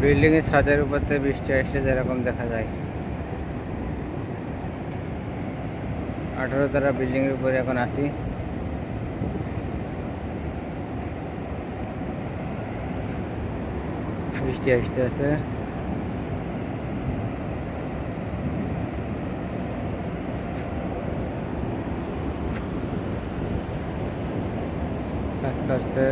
Building এর ছাদের উপর থেকে বৃষ্টি আসলে যেরকম দেখা যায়। 18 তলা বিল্ডিং এর উপরে এখন আছি। বৃষ্টি আসতে আছে। কাজ করছে।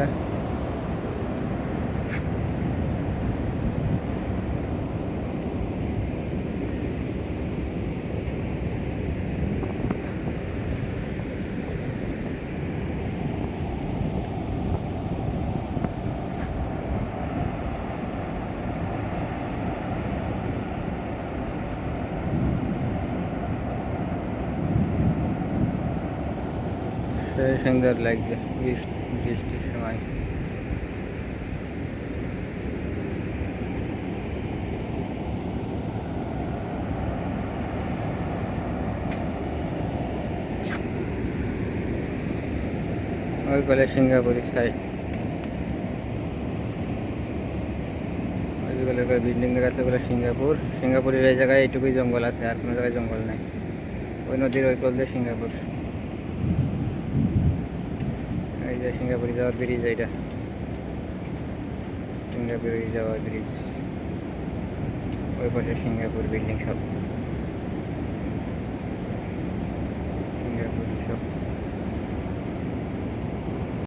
সেই সুন্দর লাগছে বৃষ্টির সময়। ওই গেলে সিঙ্গাপুরের সাইড, ওই গেলে বিল্ডিং এর কাছে ওগুলো সিঙ্গাপুর। সিঙ্গাপুরের এই জায়গায় এইটুকুই জঙ্গল আছে, আর কোনো জায়গায় জঙ্গল নাই। ওই নদীর ওই কোল দিয়ে সিঙ্গাপুর। এই যে সিঙ্গাপুরে যাওয়ার ব্রিজ, এইটা সিঙ্গাপুরে যাওয়ার ব্রিজ। ওই পাশে সিঙ্গাপুর বিল্ডিং সব।